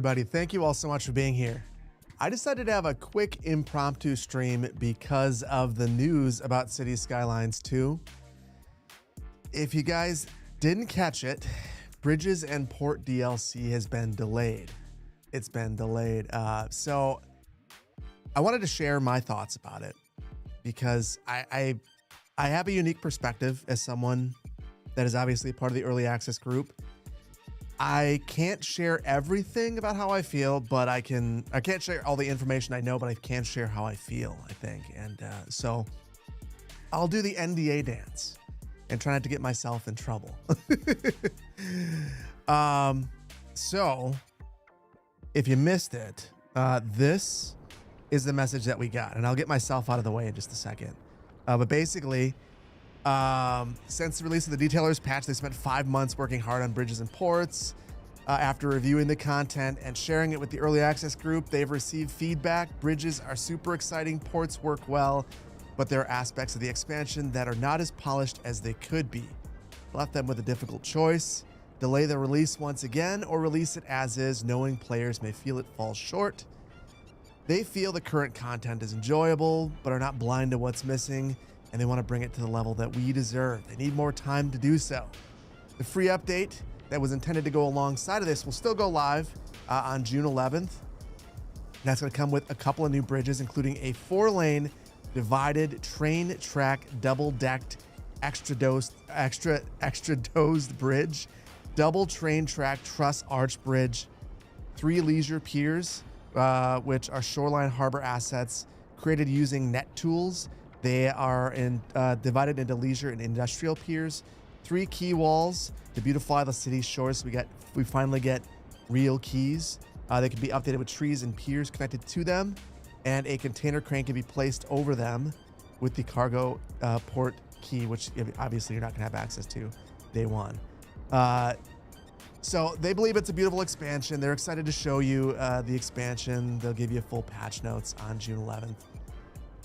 everybody. Thank you all so much for being here. I decided to have a quick impromptu stream because of the news about Cities Skylines 2. If you guys didn't catch it, Bridges and Port DLC has been delayed. It's been delayed. So I wanted to share my thoughts about it because I have a unique perspective as someone that is obviously part of the early access group. I can't share everything about how I feel, but I can't share all the information I know, but I can share how I feel, I think. And so I'll do the NDA dance and try not to get myself in trouble. So if you missed it, this is the message that we got, and I'll get myself out of the way in just a second. But basically, since the release of the Detailers patch, they spent 5 months working hard on Bridges and Ports. After reviewing the content and sharing it with the early access group, they've received feedback. Bridges are super exciting, ports work well, but there are aspects of the expansion that are not as polished as they could be. Left them with a difficult choice: delay the release once again or release it as is, knowing players may feel it falls short. They feel the current content is enjoyable, but are not blind to what's missing, and they want to bring it to the level that we deserve. They need more time to do so. The free update that was intended to go alongside of this will still go live on June 11th. That's going to come with a couple of new bridges, including a 4-lane divided train track double-decked extra dosed bridge, double train track truss arch bridge, 3 leisure piers, which are shoreline harbor assets created using net tools. They are divided into leisure and industrial piers, 3 quay walls to beautify the city's shores. We finally get real quays. They can be updated with trees and piers connected to them, and a container crane can be placed over them with the cargo port key, which obviously you're not going to have access to day one. So they believe it's a beautiful expansion. They're excited to show you the expansion. They'll give you full patch notes on June 11th.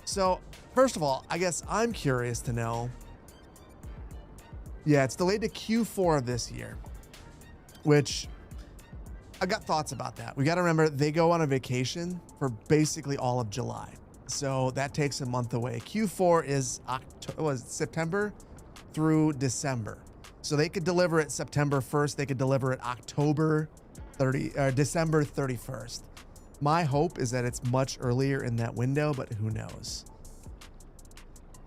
So first of all, I guess I'm curious to know. Yeah, it's delayed to Q4 of this year, which I got thoughts about that. We got to remember they go on a vacation for basically all of July. So that takes a month away. Q4 is September through December. So they could deliver it September 1st. They could deliver it December 31st. My hope is that it's much earlier in that window, but who knows?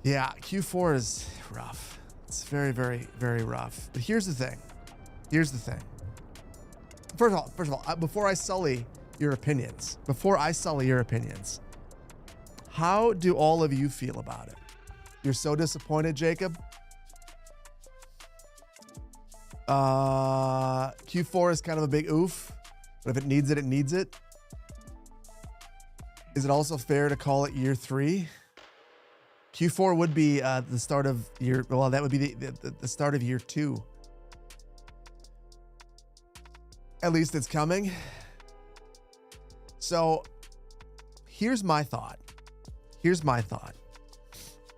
Yeah, Q4 is rough. It's very, very, very rough. But here's the thing. First of all, before I sully your opinions, how do all of you feel about it? You're so disappointed, Jacob? Q4 is kind of a big oof, but if it needs it, it needs it. Is it also fair to call it year 3? Q4 would be the start of year, well, that would be the start of year 2. At least it's coming. So here's my thought.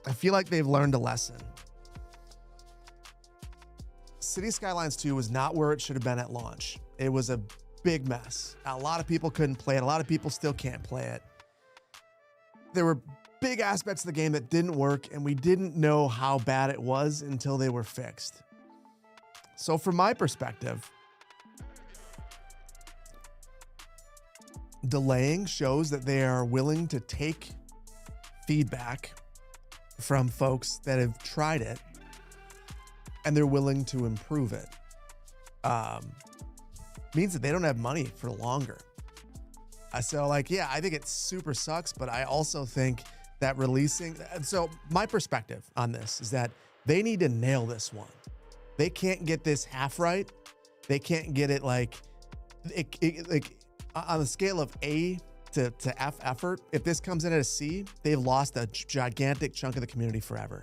I feel like they've learned a lesson. City Skylines 2 was not where it should have been at launch. It was a big mess. A lot of people couldn't play it. A lot of people still can't play it. There were big aspects of the game that didn't work, and we didn't know how bad it was until they were fixed. So from my perspective, delaying shows that they are willing to take feedback from folks that have tried it, and they're willing to improve it. Means that they don't have money for longer. So like, yeah, I think it super sucks, but I also think that releasing, so my perspective on this is that they need to nail this one. They can't get this half right. They can't get it like on the scale of A to F effort. If this comes in at a C, they've lost a gigantic chunk of the community forever.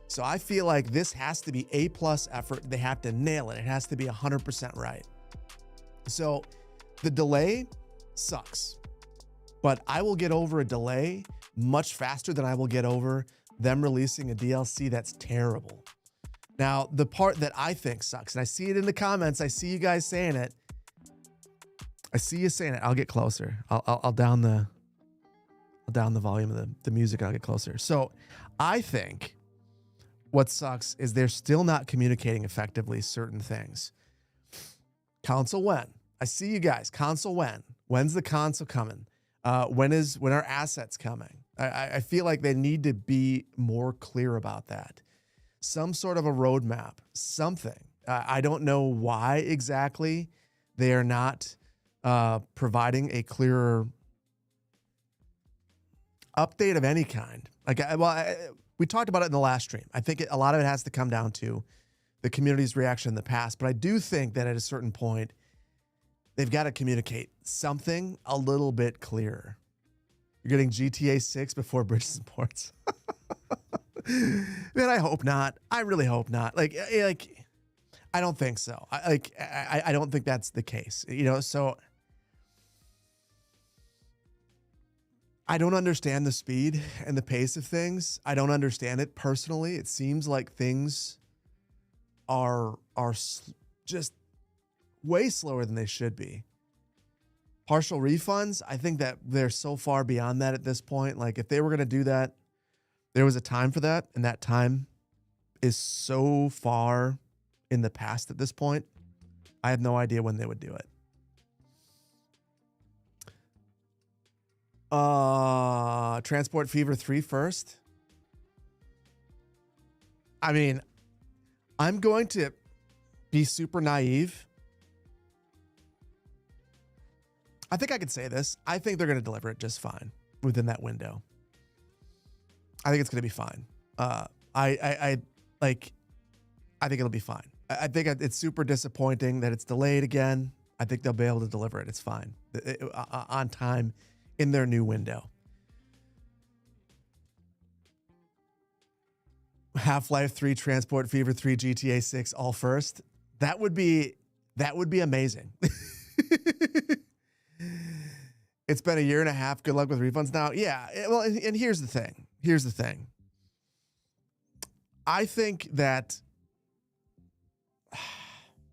So I feel like this has to be A+ effort. They have to nail it. It has to be 100% right. So the delay sucks, but I will get over a delay much faster than I will get over them releasing a DLC that's terrible. Now, the part that I think sucks, and I see it in the comments, I see you guys saying it, I see you saying it. I'll get closer. I'll down the volume of the music. And I'll get closer. So I think what sucks is they're still not communicating effectively certain things. Console when? I see you guys. Console when? When's the console coming? When are assets coming? I feel like they need to be more clear about that. Some sort of a roadmap, something. I don't know why exactly they are not providing a clearer update of any kind. We talked about it in the last stream. I think a lot of it has to come down to the community's reaction in the past, but I do think that at a certain point, they've got to communicate something a little bit clearer. You're getting GTA 6 before Bridges and Ports. Man, I hope not. I really hope not. Like I don't think so. I don't think that's the case. So I don't understand the speed and the pace of things. I don't understand it personally. It seems like things are just way slower than they should be. Partial refunds, I think that they're so far beyond that at this point. Like if they were going to do that, there was a time for that, and that time is so far in the past at this point. I have no idea when they would do it. Transport Fever 3 first. I mean, I'm going to be super naive. I think I could say this. I think they're going to deliver it just fine within that window. I think it's going to be fine. I think it'll be fine. I think it's super disappointing that it's delayed again. I think they'll be able to deliver it. It's fine. On time in their new window. Half-Life 3, Transport Fever 3, GTA 6 all first. That would be amazing. It's been a year and a half. Good luck with refunds now. Yeah. Well, and here's the thing. I think that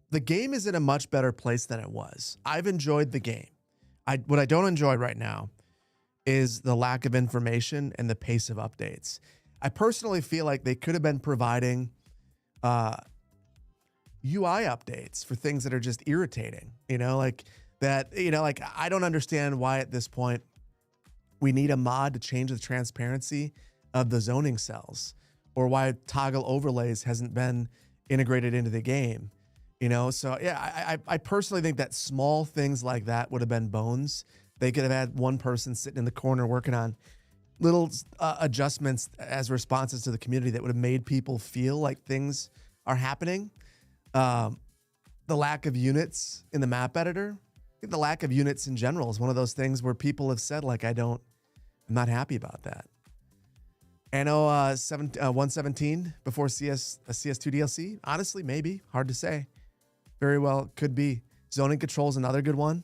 the game is in a much better place than it was. I've enjoyed the game. What I don't enjoy right now is the lack of information and the pace of updates. I personally feel like they could have been providing UI updates for things that are just irritating, like that, like I don't understand why at this point we need a mod to change the transparency of the zoning cells, or why toggle overlays hasn't been integrated into the game, So yeah, I personally think that small things like that would have been bones. They could have had one person sitting in the corner working on little adjustments as responses to the community that would have made people feel like things are happening. The lack of units in the map editor, I think the lack of units in general is one of those things where people have said, like, I'm not happy about that. Anno 117 before CS2 DLC? Honestly, maybe. Hard to say. Very well could be. Zoning control is another good one.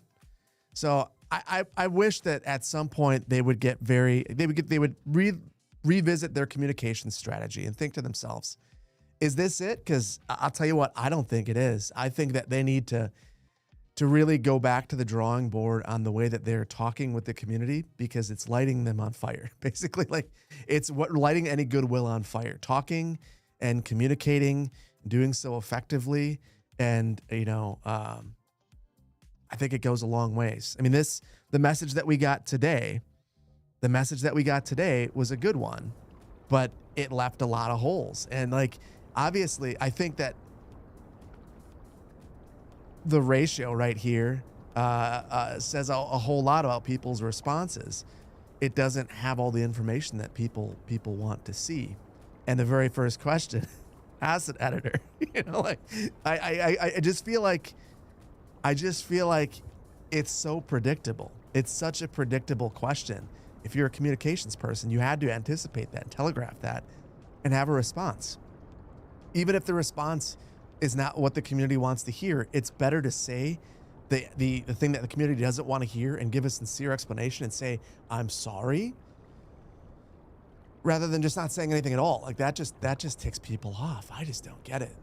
So I wish that at some point they would revisit their communication strategy and think to themselves, is this it? Because I'll tell you what, I don't think it is. I think that they need to really go back to the drawing board on the way that they're talking with the community, because it's lighting them on fire. Basically, like it's what lighting any goodwill on fire. Talking and communicating, doing so effectively, and I think it goes a long ways. I mean, the message that we got today was a good one, but it left a lot of holes. And like, obviously, I think that the ratio right here says a whole lot about people's responses. It doesn't have all the information that people want to see. And the very first question, asset editor, like I just feel like it's so predictable. It's such a predictable question. If you're a communications person, you had to anticipate that, telegraph that, and have a response. Even if the response is not what the community wants to hear, it's better to say the thing that the community doesn't want to hear and give a sincere explanation and say, I'm sorry, rather than just not saying anything at all. Like that just ticks people off. I just don't get it.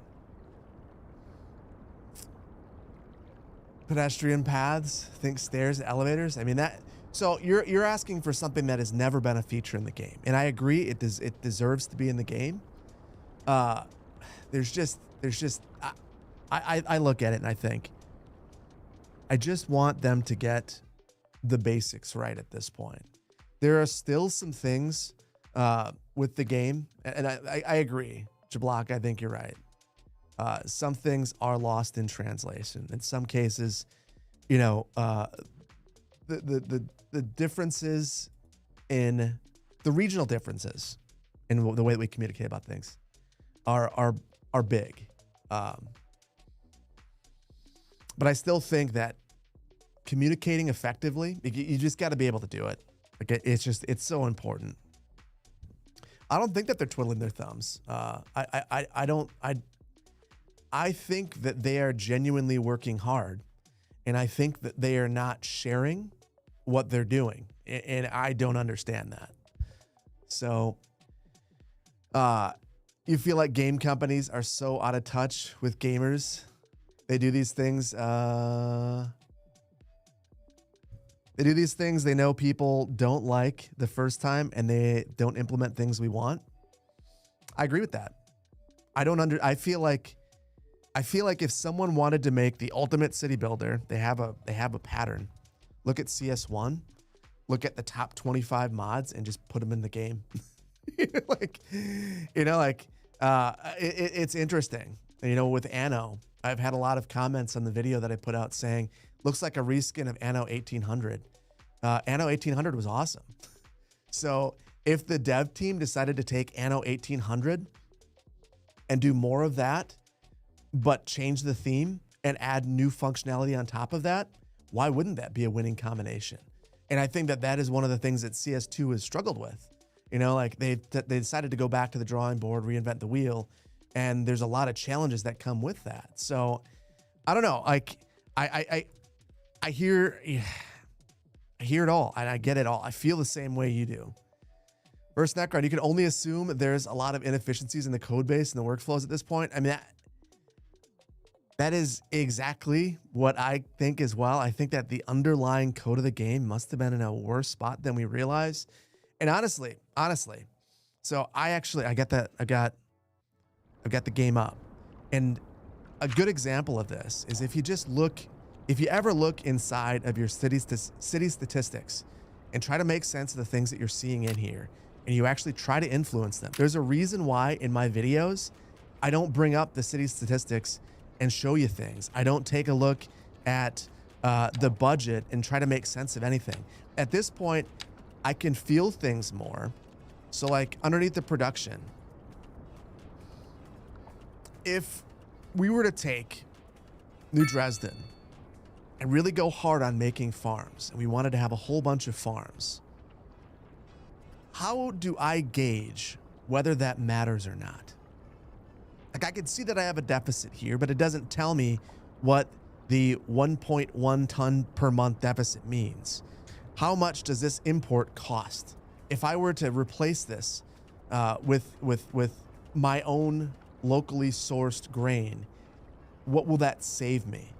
pedestrian paths, think stairs, elevators. I mean that. So you're asking for something that has never been a feature in the game, and I agree. It deserves to be in the game. There's just I look at it and I think I just want them to get the basics right at this point. There are still some things with the game, and I agree, Jablock. I think you're right. Some things are lost in translation. In some cases, you know, the differences in the regional differences in the way that we communicate about things are big. But I still think that communicating effectively, you just got to be able to do it. Like it's so important. I don't think that they're twiddling their thumbs. I think that they are genuinely working hard, and I think that they are not sharing what they're doing, and I don't understand that. So, you feel like game companies are so out of touch with gamers? They do these things. They know people don't like the first time, and they don't implement things we want. I agree with that. I feel like if someone wanted to make the ultimate city builder, they have a pattern. Look at CS1, look at the top 25 mods, and just put them in the game. It's interesting. With Anno, I've had a lot of comments on the video that I put out saying, looks like a reskin of Anno 1800. Anno 1800 was awesome. So if the dev team decided to take Anno 1800 and do more of that, but change the theme and add new functionality on top of that, why wouldn't that be a winning combination? And I think that is one of the things that CS2 has struggled with. They decided to go back to the drawing board, reinvent the wheel, and there's a lot of challenges that come with that. So I don't know. Like I hear it all, and I get it all. I feel the same way you do. First, Necron, you can only assume there's a lot of inefficiencies in the code base and the workflows at this point. I mean, that is exactly what I think as well. I think that the underlying code of the game must have been in a worse spot than we realized. And honestly, so I've got the game up. And a good example of this is if you ever look inside of your city statistics and try to make sense of the things that you're seeing in here, and you actually try to influence them. There's a reason why in my videos, I don't bring up the city statistics and show you things. I don't take a look at the budget and try to make sense of anything. At this point, I can feel things more. So like underneath the production, if we were to take New Dresden and really go hard on making farms, and we wanted to have a whole bunch of farms, how do I gauge whether that matters or not? Like I can see that I have a deficit here, but it doesn't tell me what the 1.1 ton per month deficit means. How much does this import cost? If I were to replace this with my own locally sourced grain, what will that save me?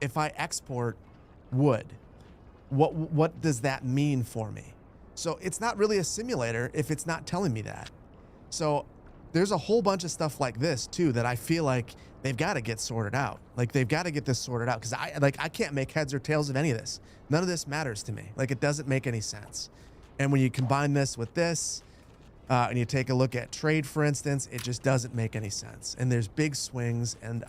If I export wood, what does that mean for me? So it's not really a simulator if it's not telling me that. So there's a whole bunch of stuff like this too that I feel like they've got to get sorted out. Like they've got to get this sorted out because I can't make heads or tails of any of this. None of this matters to me. Like it doesn't make any sense. And when you combine this with this, and you take a look at trade, for instance, it just doesn't make any sense. And there's big swings, and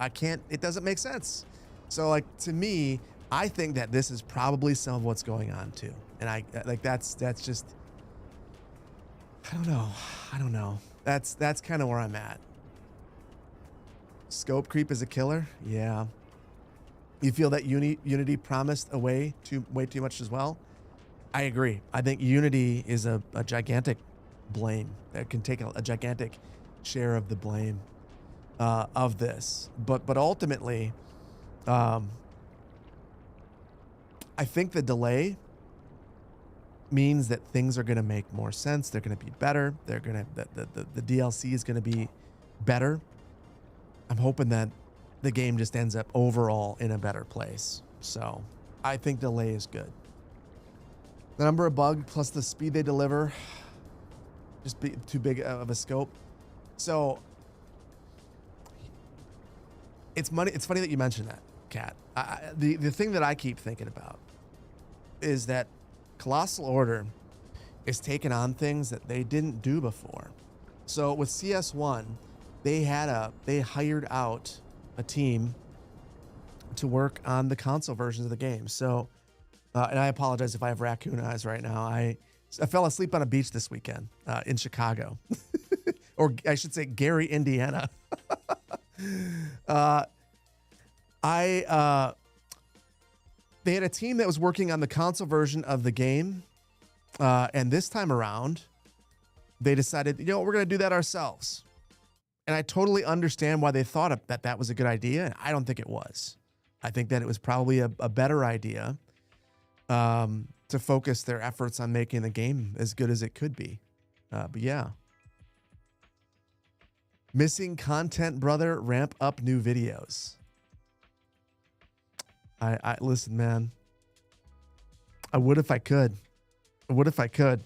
it doesn't make sense. So like to me, I think that this is probably some of what's going on too. And that's just, I don't know. That's kind of where I'm at. Scope creep is a killer. Yeah. You feel that Unity promised way too much as well? I agree. I think Unity is a gigantic blame that can take a gigantic share of the blame of this. But ultimately, I think the delay means that things are going to make more sense. They're going to be better. The DLC is going to be better. I'm hoping that the game just ends up overall in a better place. So I think delay is good. The number of bugs plus the speed they deliver, just be too big of a scope. So it's funny that you mentioned that, Kat. The thing that I keep thinking about is that Colossal Order is taking on things that they didn't do before. So with CS1, they hired out a team to work on the console versions of the game. So, and I apologize if I have raccoon eyes right now. I fell asleep on a beach this weekend in Chicago, or I should say Gary, Indiana. They had a team that was working on the console version of the game. And this time around, they decided, we're going to do that ourselves. And I totally understand why they thought that that was a good idea. And I don't think it was. I think that it was probably a better idea to focus their efforts on making the game as good as it could be. But yeah. Missing content, brother. Ramp up new videos. I listen, man. I would if I could. What if I could?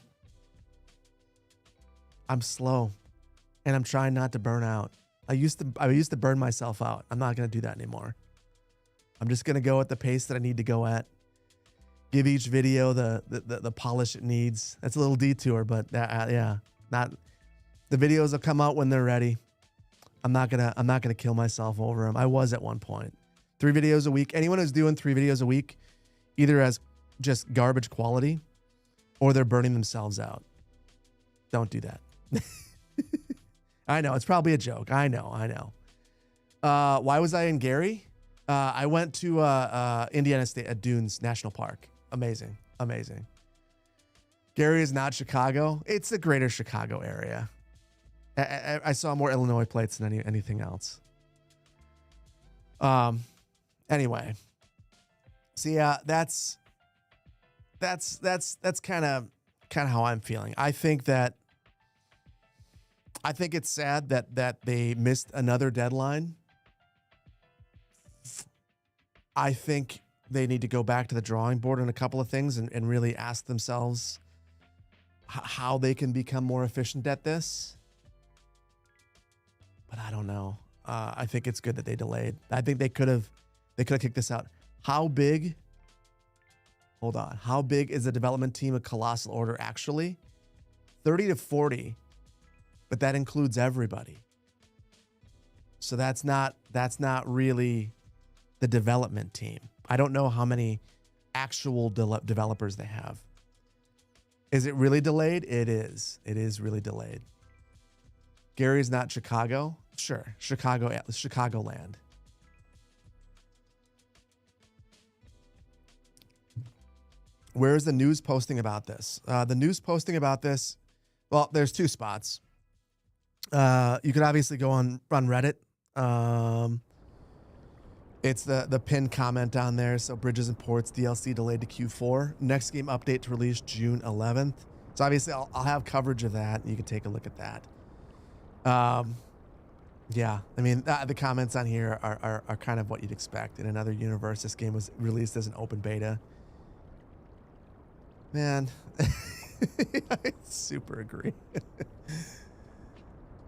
I'm slow, and I'm trying not to burn out. I used to burn myself out. I'm not going to do that anymore. I'm just going to go at the pace that I need to go at. Give each video the polish it needs. That's a little detour, but yeah, not the videos will come out when they're ready. I'm not gonna kill myself over them. I was at one point. 3 videos a week. Anyone who's doing 3 videos a week either has just garbage quality or they're burning themselves out. Don't do that. I know, it's probably a joke. I know. Why was I in Gary? I went to Indiana State at Dunes National Park. Amazing. Gary is not Chicago. It's the greater Chicago area. I saw more Illinois plates than anything else. Anyway. So yeah, that's kind of how I'm feeling. I think it's sad that they missed another deadline. I think they need to go back to the drawing board on a couple of things and really ask themselves how they can become more efficient at this. But I don't know. I think it's good that they delayed. I think they could have kicked this out. How big? Hold on. How big is the development team of Colossal Order actually? 30 to 40, but that includes everybody. So that's not really the development team. I don't know how many actual developers they have. Is it really delayed? It is. It is really delayed. Gary's not Chicago. Sure, Chicagoland. Where's the news posting about this? The news posting about this, well, there's 2 spots. You could obviously go on Reddit. It's the pinned comment down there. So Bridges and Ports DLC delayed to Q4. Next game update to release June 11th. So obviously I'll have coverage of that. You can take a look at that. Yeah, I mean, the comments on here are kind of what you'd expect. In another universe, this game was released as an open beta. Man, I super agree.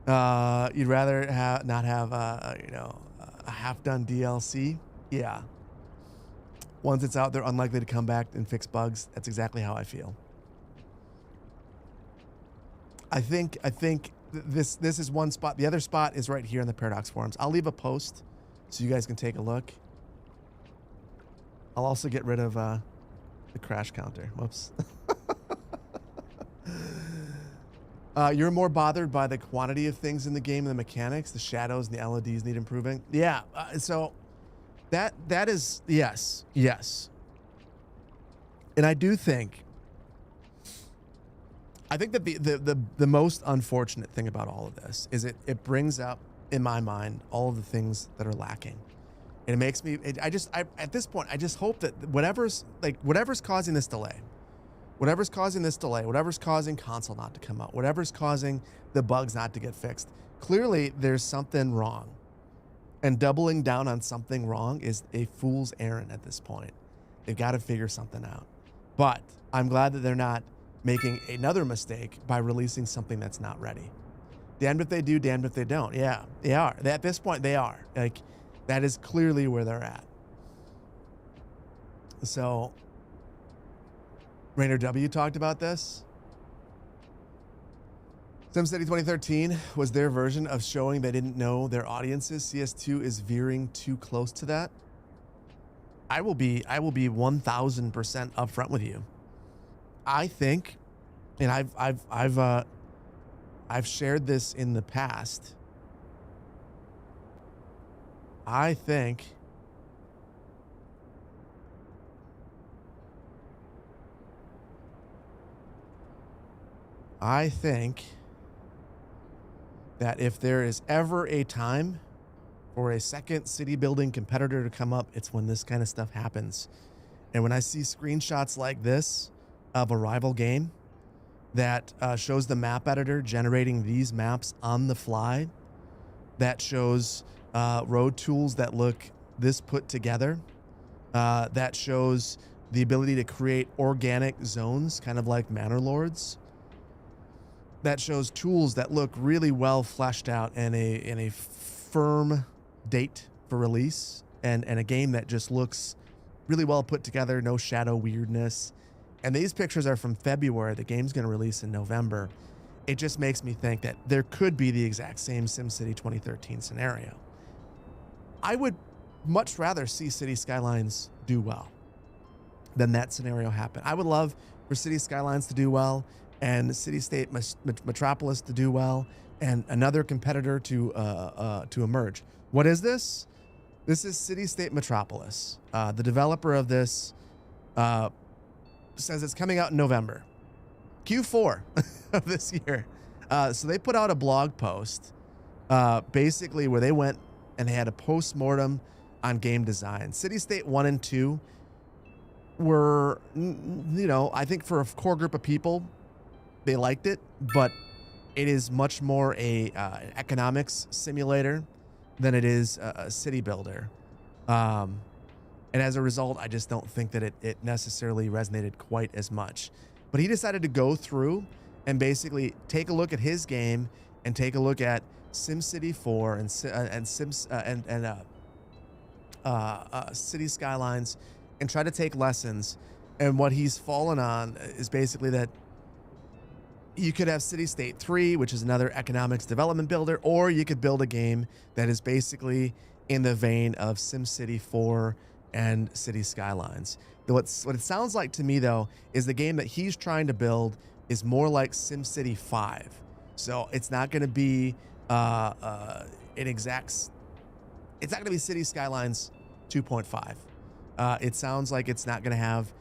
You'd rather not have a half-done DLC? Yeah. Once it's out, they're unlikely to come back and fix bugs. That's exactly how I feel. I think this is one spot. The other spot is right here in the Paradox forums. I'll leave a post so you guys can take a look. I'll also get rid of the crash counter. Whoops. You're more bothered by the quantity of things in the game and the mechanics. The shadows and the LEDs need improving. Yeah. So that is yes. And I do think. I think that the most unfortunate thing about all of this is it brings up in my mind all of the things that are lacking. And it makes me, at this point, I just hope that whatever's causing this delay, whatever's causing console not to come out, whatever's causing the bugs not to get fixed, clearly there's something wrong. And doubling down on something wrong is a fool's errand at this point. They've got to figure something out. But I'm glad that they're not making another mistake by releasing something that's not ready. Damned if they do, damned if they don't. Yeah, they are. At this point, they are. Like, that is clearly where they're at. So, Rainer W. talked about this. SimCity 2013 was their version of showing they didn't know their audiences. CS2 is veering too close to that. I will be 1000% upfront with you. I think, and I've shared this in the past. I think that if there is ever a time for a second city building competitor to come up, it's when this kind of stuff happens. And when I see screenshots like this of a rival game that shows the map editor generating these maps on the fly, that shows road tools that look this put together, that shows the ability to create organic zones, kind of like Manor Lords, that shows tools that look really well fleshed out and a firm date for release, and a game that just looks really well put together, no shadow weirdness. And these pictures are from February. The game's going to release in November. It just makes me think that there could be the exact same SimCity 2013 scenario. I would much rather see City Skylines do well than that scenario happen. I would love for City Skylines to do well and City State Metropolis to do well and another competitor to emerge. What is this? This is City State Metropolis. The developer of this says it's coming out in November, Q4 of this year. So they put out a blog post basically where they went and they had a post-mortem on game design. City State 1 and 2 were, I think for a core group of people, they liked it, but it is much more an economics simulator than it is a city builder. And as a result, I just don't think that it necessarily resonated quite as much. But he decided to go through and basically take a look at his game and take a look at SimCity 4 and City Skylines and try to take lessons. And what he's fallen on is basically that you could have City State 3, which is another economics development builder, or you could build a game that is basically in the vein of SimCity 4 and City Skylines. What it sounds like to me, though, is the game that he's trying to build is more like SimCity 5. So it's not going to be it's not going to be City Skylines 2.5. It sounds like it's not going to have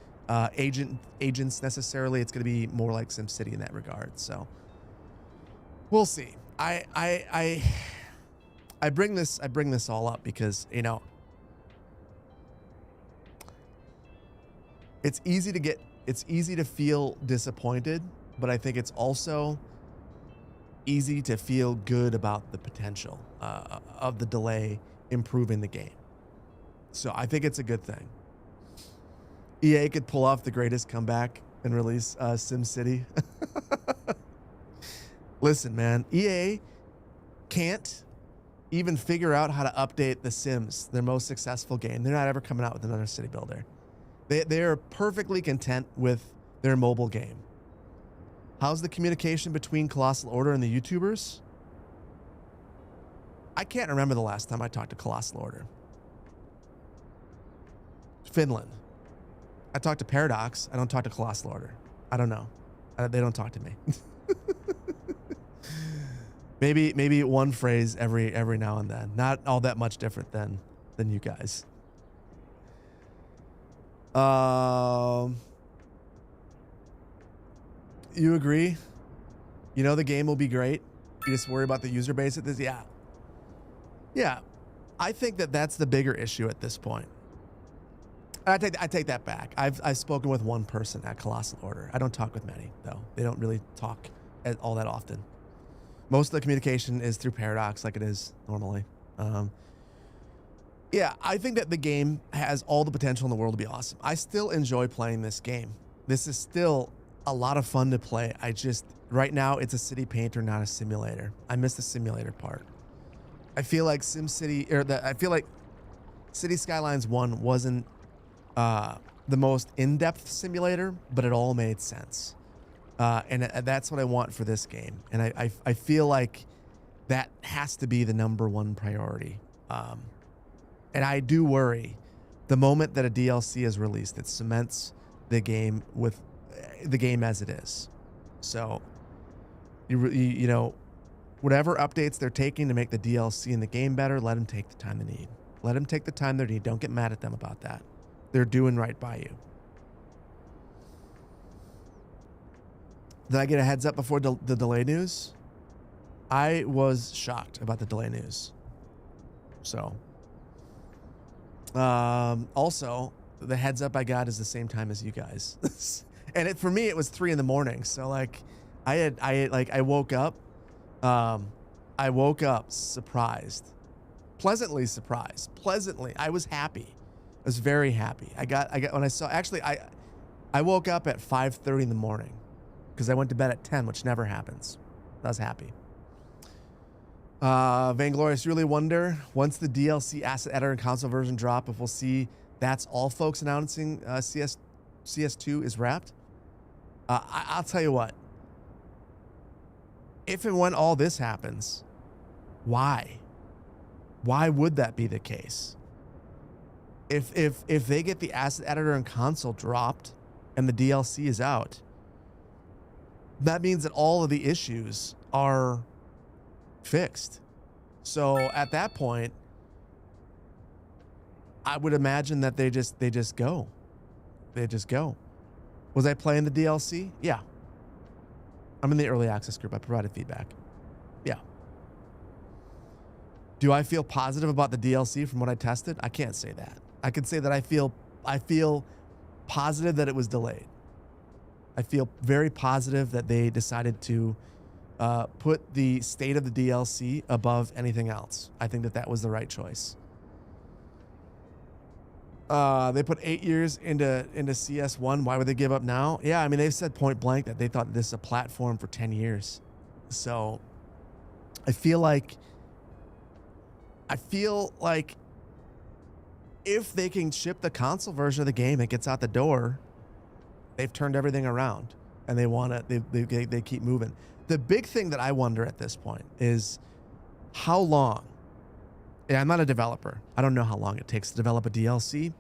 agents necessarily. It's going to be more like SimCity in that regard. So we'll see. I bring this all up because, it's easy to feel disappointed, but I think it's also easy to feel good about the potential of the delay improving the game. So I think it's a good thing. EA could pull off the greatest comeback and release SimCity. Listen, man, EA can't even figure out how to update The Sims, their most successful game. They're not ever coming out with another city builder. They're perfectly content with their mobile game. How's the communication between Colossal Order and the YouTubers? I can't remember the last time I talked to Colossal Order. Finland. I talked to Paradox. I don't talk to Colossal Order. I don't know. They don't talk to me. maybe one phrase every now and then. Not all that much different than you guys. You agree? The game will be great. You just worry about the user base at this. Yeah. I think that's the bigger issue at this point. I take that back. I've spoken with one person at Colossal Order. I don't talk with many, though. They don't really talk all that often. Most of the communication is through Paradox, like it is normally. Yeah, I think that the game has all the potential in the world to be awesome. I still enjoy playing this game. This is still a lot of fun to play. Right now, it's a city painter, not a simulator. I miss the simulator part. I feel like I feel like City Skylines 1 wasn't the most in-depth simulator, but it all made sense. And that's what I want for this game. And I feel like that has to be the number one priority. And I do worry the moment that a DLC is released, it cements the game with the game as it is. So, you know, whatever updates they're taking to make the DLC and the game better, let them take the time they need. Let them take the time they need. Don't get mad at them about that. They're doing right by you. Did I get a heads up before the delay news? I was shocked about the delay news. So, also, the heads up I got is the same time as you guys. And for me, it was 3 a.m. So like, I woke up, surprised, pleasantly surprised, I was happy. I was very happy. When I saw, actually, I woke up at 5:30 in the morning because I went to bed at 10, which never happens. I was happy. Vainglorious, really wonder once the DLC asset editor and console version drop, if we'll see that's all folks announcing CS2 is wrapped. I'll tell you what. If and when all this happens, why? Why would that be the case? If they get the asset editor and console dropped and the DLC is out, that means that all of the issues are fixed. So at that point, I would imagine that they just go. They just go. Was I playing the DLC? Yeah. I'm in the early access group. I provided feedback. Yeah. Do I feel positive about the DLC from what I tested? I can't say that. I could say that I feel positive that it was delayed. I feel very positive that they decided to put the state of the DLC above anything else. I think that was the right choice. They put 8 years into CS1. Why would they give up now? Yeah, I mean, they've said point blank that they thought this is a platform for 10 years. So I feel like if they can ship the console version of the game, it gets out the door, they've turned everything around and they keep moving. The big thing that I wonder at this point is how long. Yeah, I'm not a developer. I don't know how long it takes to develop a DLC.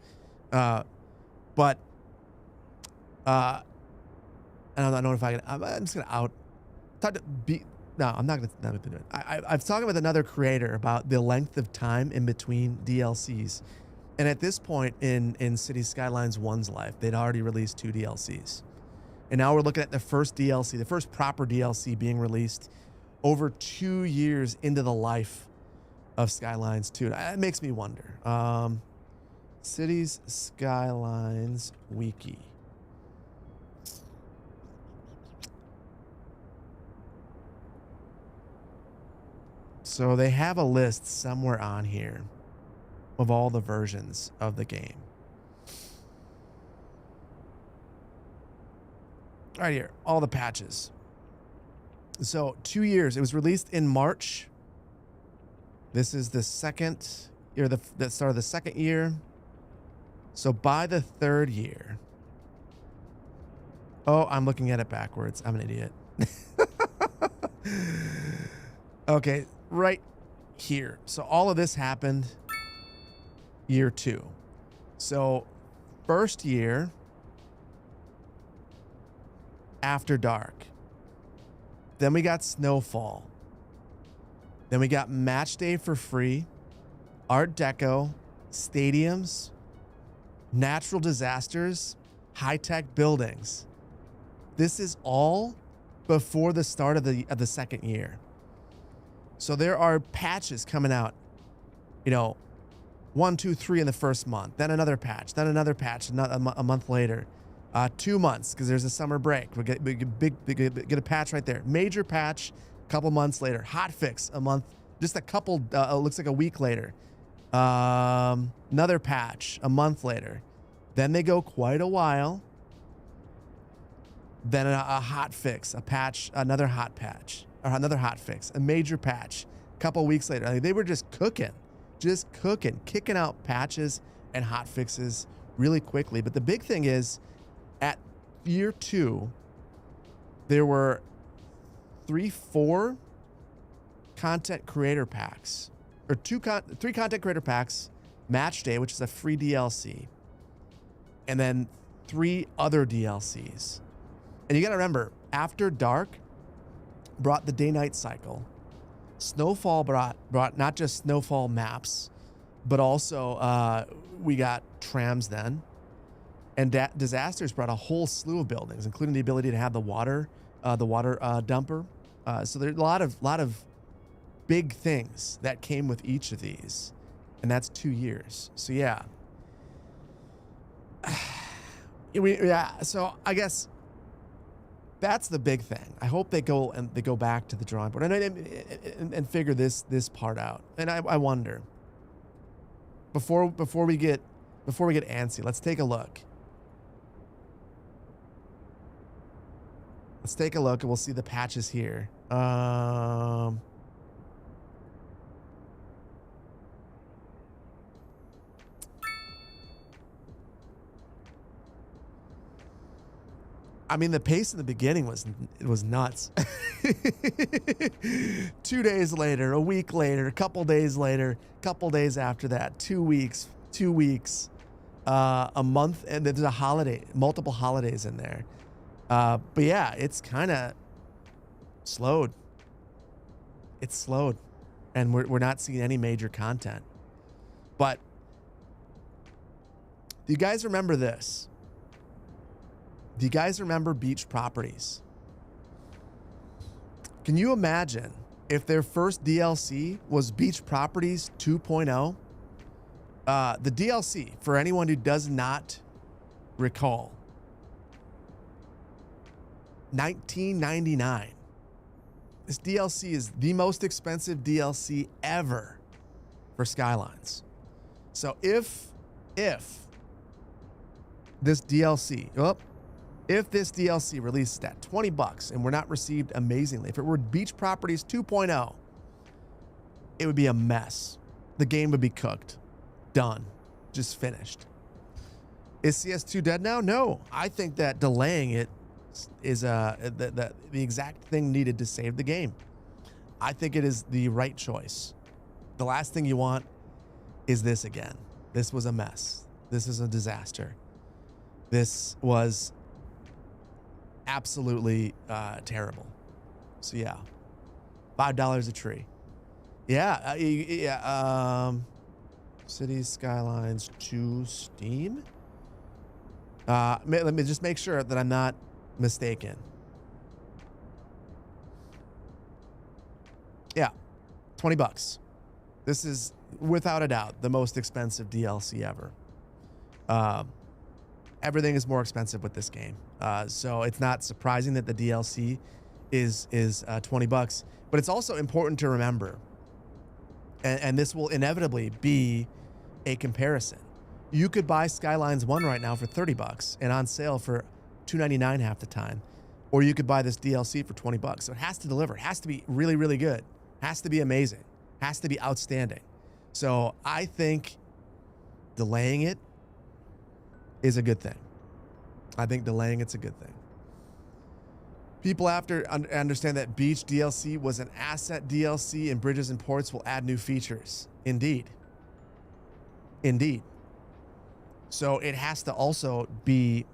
But I don't know if I'm just going to out. No, I'm not going to do it. I've talked with another creator about the length of time in between DLCs. And at this point in City Skylines 1's life, they'd already released 2 DLCs. And now we're looking at the first DLC, the first proper DLC being released over 2 years into the life of Skylines 2. It makes me wonder. Cities Skylines Wiki. So they have a list somewhere on here of all the versions of the game. Right here, all the patches. So 2 years. It was released in March. This is the second year, the start of the second year. So by the 3rd year. Oh, I'm looking at it backwards. I'm an idiot. Okay, right here. So all of this happened year 2. So first year, After Dark. Then we got Snowfall. Then we got Match Day for free, Art Deco, Stadiums, Natural Disasters, High-Tech Buildings. This is all before the start of the second year. So there are patches coming out, 1, 2, 3 in the first month, then another patch, a month later. 2 months because there's a summer break. We get a patch right there. Major patch, a couple months later. Hot fix a month, just a couple. Looks like a week later. Another patch a month later. Then they go quite a while. Then a hot fix, a patch, another hot patch, or another hot fix, a major patch. A couple weeks later, I mean, they were just cooking, kicking out patches and hot fixes really quickly. But the big thing is, at year 2, there were 4 content creator packs, or 3 content creator packs, Match Day, which is a free DLC, and then 3 other DLCs. And you got to remember, After Dark brought the day-night cycle. Snowfall brought not just Snowfall maps, but also we got trams then. And Disasters brought a whole slew of buildings, including the ability to have the water dumper. So there's a lot of big things that came with each of these, and that's 2 years. So yeah, So I guess that's the big thing. I hope they go back to the drawing board and figure this part out. And I wonder, before we get antsy, let's take a look. Let's take a look and we'll see the patches here. I mean, the pace in the beginning was nuts. 2 days later, a week later, a couple days later, couple days after that, 2 weeks, a month, and there's a holiday, multiple holidays in there. But yeah, it's kind of slowed. It's slowed, and we're not seeing any major content. But do you guys remember this? Do you guys remember Beach Properties? Can you imagine if their first DLC was Beach Properties 2.0? The DLC, for anyone who does not recall, $19.99. This DLC is the most expensive DLC ever for Skylines. So if this DLC, if this DLC released at $20 and were not received amazingly, if it were Beach Properties 2.0, it would be a mess. The game would be cooked, done, just finished. Is CS2 dead now? No, I think that delaying it is the exact thing needed to save the game. I think it is the right choice. The last thing you want is this again. This was a mess. This is a disaster. This was absolutely terrible. So yeah, $5 a tree. Yeah, Cities Skylines to Steam. Let me just make sure that I'm not mistaken. Yeah, $20. This is without a doubt the most expensive DLC ever. Everything is more expensive with this game, so it's not surprising that the DLC is $20. But it's also important to remember, and this will inevitably be a comparison. You could buy Skylines 1 right now for $30 and on sale for $2.99 half the time, or you could buy this DLC for $20. So it has to deliver. It has to be really, really good. It has to be amazing. It has to be outstanding. So I think delaying it is a good thing. I think delaying it's a good thing. People after understand that Beach DLC was an asset DLC and Bridges and Ports will add new features. Indeed. So it has to also be,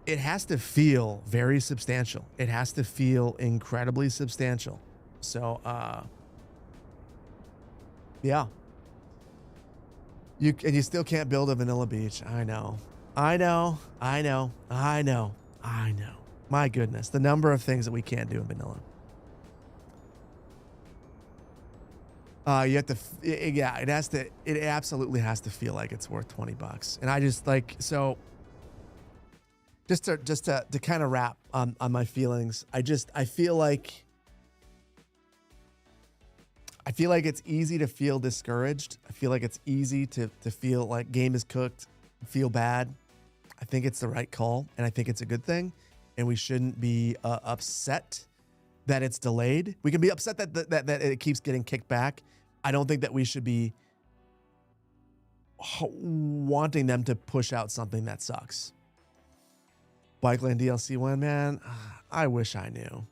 it has to feel very substantial. It has to feel incredibly substantial. So, yeah. You still can't build a vanilla beach. I know. My goodness, the number of things that we can't do in vanilla. You have to, it absolutely has to feel like it's worth $20. And I just like, so just to kind of wrap on my feelings, I feel like I feel like it's easy to feel discouraged. I feel like it's easy to feel like game is cooked, feel bad. I think it's the right call, and I think it's a good thing, and we shouldn't be upset that it's delayed. We can be upset that it keeps getting kicked back. I don't think that we should be wanting them to push out something that sucks. Bike Lane DLC one, man. I wish I knew.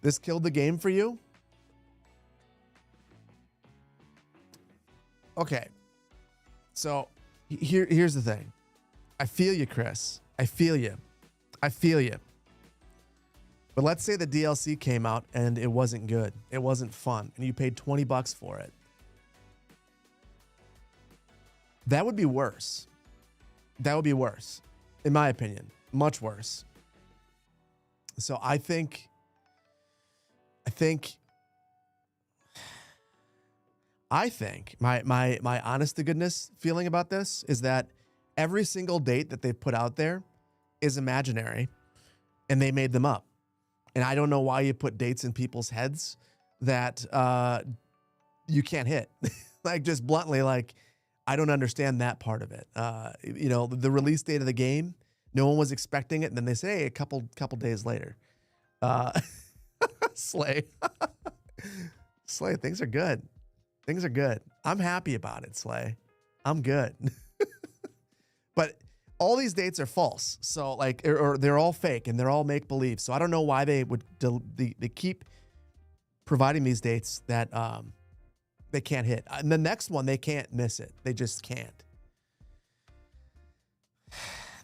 This killed the game for you? Okay. So here's the thing. I feel you, Chris. I feel you. But let's say the DLC came out and it wasn't good. It wasn't fun. And you paid $20 for it. That would be worse. That would be worse. In my opinion. Much worse. So I think my honest to goodness feeling about this is that every single date that they've put out there is imaginary and they made them up. And I don't know why you put dates in people's heads that you can't hit. Like, just bluntly, like, I don't understand that part of it. The release date of the game, no one was expecting it. And then they say, hey, a couple days later. Slay. Slay, things are good. Things are good. I'm happy about it, Slay. I'm good. But all these dates are false. So, like, or they're all fake and they're all make believe. So I don't know why they would they keep providing these dates that they can't hit. And the next one, they can't miss it. They just can't.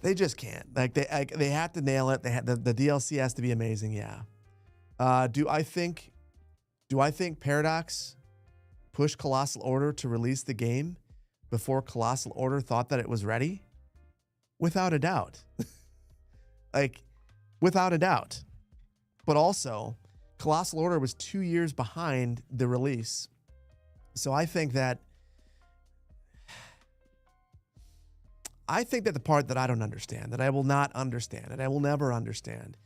They just can't. Like, they have to nail it. They have, the DLC has to be amazing. Yeah. Do I think Paradox pushed Colossal Order to release the game before Colossal Order thought that it was ready? Without a doubt. Like, without a doubt. But also, Colossal Order was 2 years behind the release. So I think that the part that I don't understand, that I will not understand, and I will never understand,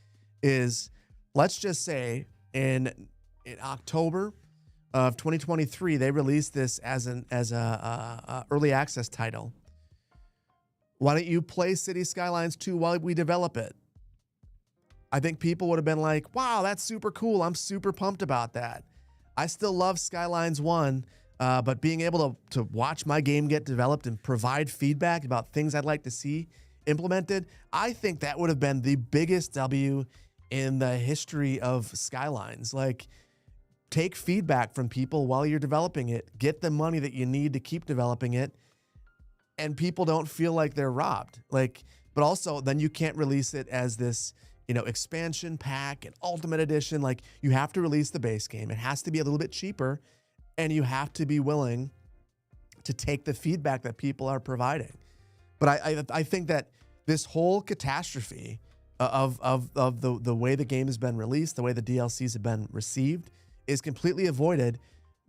is, let's just say in October of 2023, they released this as a early access title. Why don't you play City Skylines 2 while we develop it? I think people would have been like, wow, that's super cool. I'm super pumped about that. I still love Skylines 1, but being able to watch my game get developed and provide feedback about things I'd like to see implemented, I think that would have been the biggest W in the history of Skylines. Like, take feedback from people while you're developing it, get the money that you need to keep developing it, and people don't feel like they're robbed. Like, but also then you can't release it as this, expansion pack and ultimate edition. Like, you have to release the base game. It has to be a little bit cheaper, and you have to be willing to take the feedback that people are providing. But I think that this whole catastrophe of the way the game has been released, the way the DLCs have been received, is completely avoided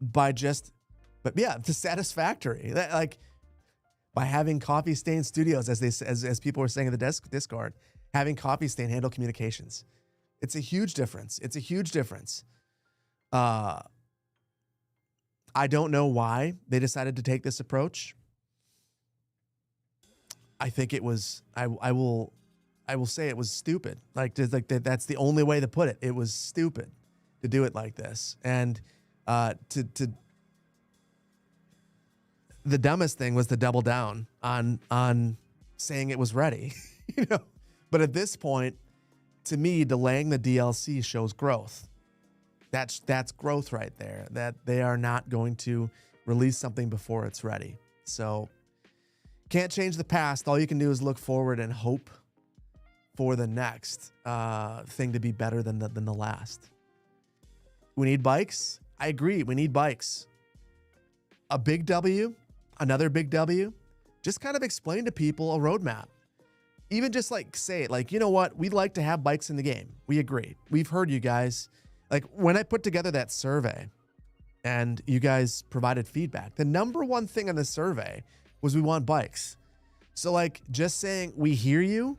by the Satisfactory. Like, by having Coffee Stain Studios, as people were saying in the Discord, having Coffee Stain handle communications. It's a huge difference. I don't know why they decided to take this approach. I think it was, I will say it was stupid. That's the only way to put it. It was stupid to do it like this. And the dumbest thing was to double down on saying it was ready, But at this point, to me, delaying the DLC shows growth. That's growth right there. That they are not going to release something before it's ready. So, can't change the past. All you can do is look forward and hope for the next thing to be better than the last. We need bikes. I agree. We need bikes. A big W. Another big W, just kind of explain to people a roadmap. Even just say it, you know what? We'd like to have bikes in the game. We agree. We've heard you guys. Like, when I put together that survey and you guys provided feedback, the number one thing on the survey was we want bikes. So, just saying we hear you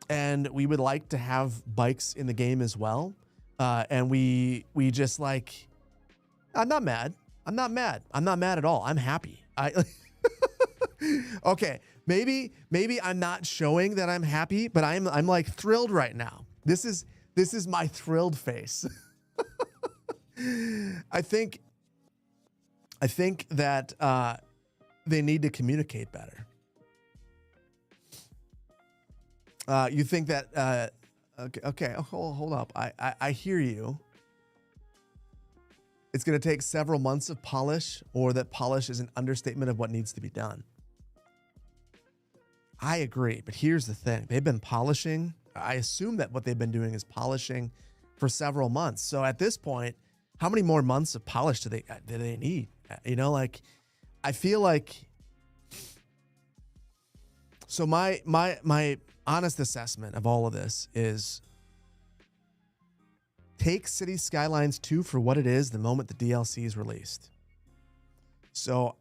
and we would like to have bikes in the game as well, And we just like, I'm not mad. I'm not mad. I'm not mad at all. I'm happy. Okay, maybe I'm not showing that I'm happy, but I'm like thrilled right now. This is my thrilled face. I think that they need to communicate better. You think that okay, hold up. I hear you. It's going to take several months of polish, or that polish is an understatement of what needs to be done. I agree, but here's the thing. They've been polishing. I assume that what they've been doing is polishing for several months. So at this point, how many more months of polish do they need? You know, like, I feel like, so my honest assessment of all of this is, take City Skylines 2 for what it is the moment the DLC is released. So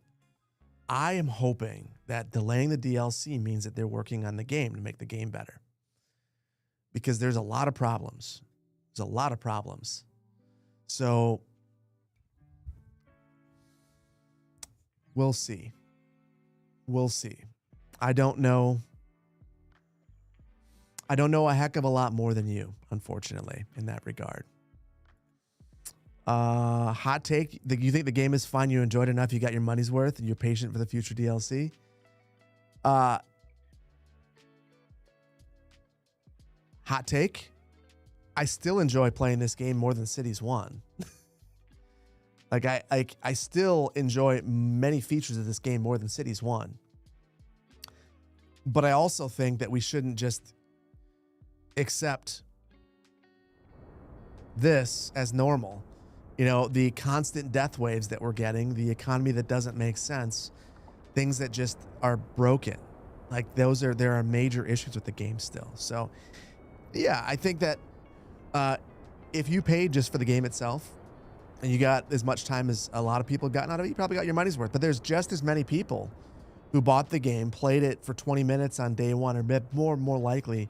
I am hoping that delaying the DLC means that they're working on the game to make the game better. Because there's a lot of problems. There's a lot of problems. So we'll see. We'll see. I don't know a heck of a lot more than you, unfortunately, in that regard. Hot take. You think the game is fine, you enjoyed it enough, you got your money's worth, and you're patient for the future DLC? Hot take. I still enjoy playing this game more than Cities 1. Like, I still enjoy many features of this game more than Cities 1. But I also think that we shouldn't just accept this as normal. You know, the constant death waves that we're getting, the economy that doesn't make sense, things that just are broken. Like, there are major issues with the game still. So yeah, I think that if you paid just for the game itself and you got as much time as a lot of people have gotten out of it, you probably got your money's worth. But there's just as many people who bought the game, played it for 20 minutes on day one, or more likely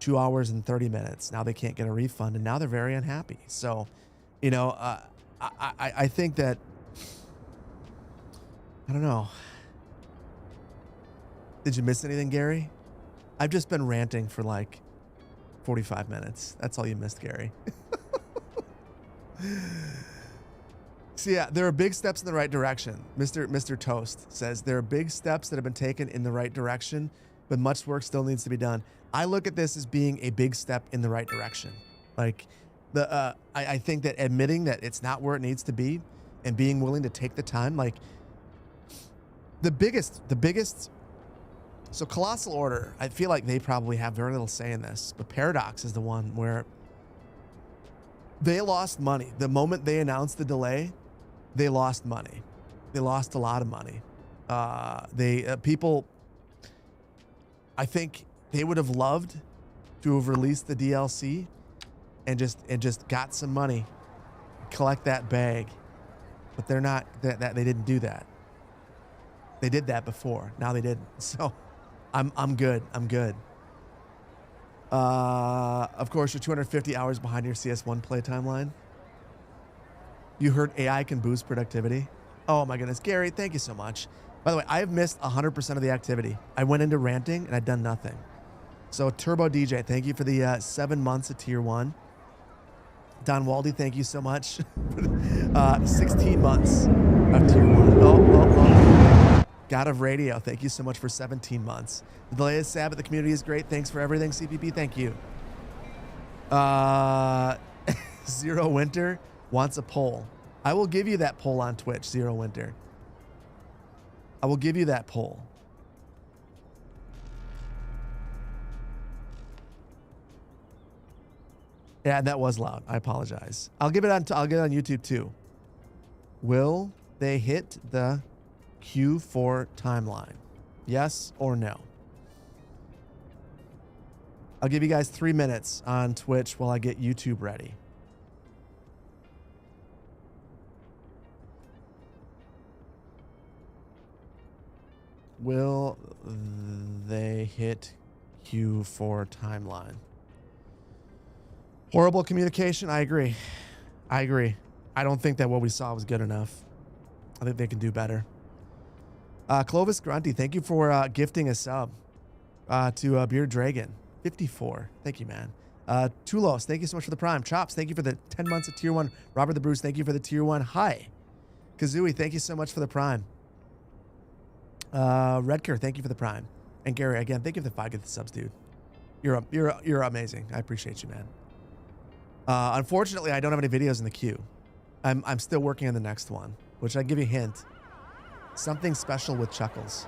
2 hours and 30 minutes. Now they can't get a refund, and now they're very unhappy. So, you know, I think that, I don't know. Did you miss anything, Gary? I've just been ranting for like 45 minutes. That's all you missed, Gary. So yeah, there are big steps in the right direction. Mr. Toast says there are big steps that have been taken in the right direction, but much work still needs to be done. I look at this as being a big step in the right direction. Like, I think that admitting that it's not where it needs to be and being willing to take the time, like, the biggest, so Colossal Order, I feel like they probably have very little say in this, but Paradox is the one where they lost money. The moment they announced the delay, they lost money. They lost a lot of money. People, I think they would have loved to have released the DLC and just got some money, collect that bag, but they're not. They didn't do that. They did that before. Now they didn't. So, I'm good. I'm good. Of course, you're 250 hours behind your CS1 play timeline. You heard AI can boost productivity. Oh my goodness, Gary, thank you so much. By the way, I have missed 100% of the activity. I went into ranting and I've done nothing. So Turbo DJ, thank you for the 7 months of tier 1. Don Waldy, thank you so much. 16 months of tier 1. Oh. God of Radio, thank you so much for 17 months. The delay is sad, but the community is great. Thanks for everything, CPP. Thank you. Zero Winter wants a poll. I will give you that poll on Twitch, Zero Winter. I will give you that poll. Yeah, that was loud. I apologize. I'll get it on YouTube too. Will they hit the Q4 timeline? Yes or no? I'll give you guys 3 minutes on Twitch while I get YouTube ready. Will they hit Q4 timeline? Horrible communication. I agree. I agree. I don't think that what we saw was good enough. I think they can do better. Clovis Grunty, thank you for gifting a sub to Beard Dragon 54. Thank you, man. Tulos, thank you so much for the prime. Chops, thank you for the 10 months of tier 1. Robert the Bruce, thank you for the tier 1. Hi. Kazooie, thank you so much for the prime. Redker, thank you for the prime. And Gary, again, thank you for the 5 gifted subs, dude. You're amazing. I appreciate you, man. Unfortunately, I don't have any videos in the queue. I'm still working on the next one, which I give you a hint. Something special with Chuckles.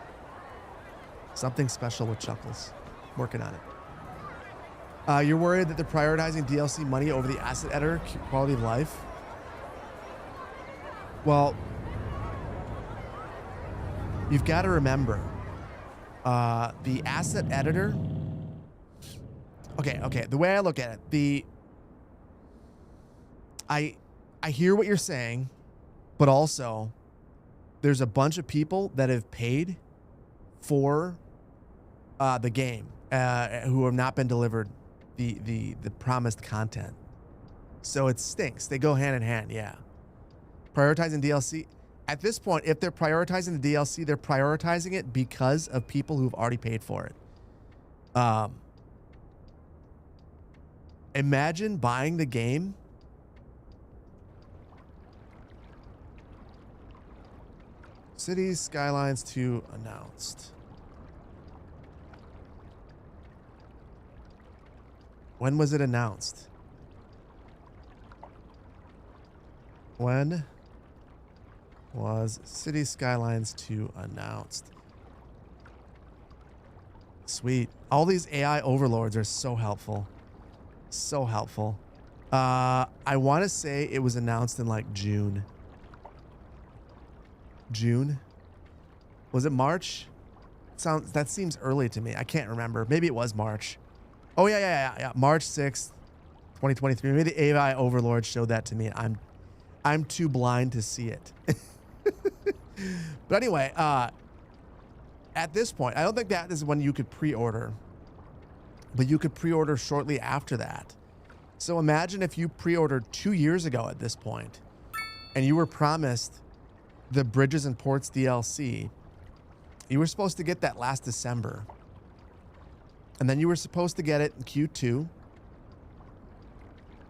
Something special with Chuckles. Working on it. You're worried that they're prioritizing DLC money over the asset editor quality of life? Well, you've got to remember, the asset editor. Okay. The way I look at it, I hear what you're saying, but also there's a bunch of people that have paid for the game who have not been delivered the promised content. So it stinks. They go hand in hand, yeah. Prioritizing DLC. At this point, if they're prioritizing the DLC, they're prioritizing it because of people who've already paid for it. Imagine buying the game Cities Skylines 2 announced. When was it announced? When was Cities Skylines 2 announced? Sweet. All these AI overlords are so helpful. So helpful. I want to say it was announced in like June. June? Was it March? That seems early to me. I can't remember. Maybe it was March. Oh yeah. March 6th, 2023. Maybe the AI overlord showed that to me. I'm too blind to see it. But anyway, at this point, I don't think that is when you could pre-order, but you could pre-order shortly after that. So imagine if you pre-ordered 2 years ago at this point, and you were promised the Bridges and Ports DLC. You were supposed to get that last December. And then you were supposed to get it in Q2.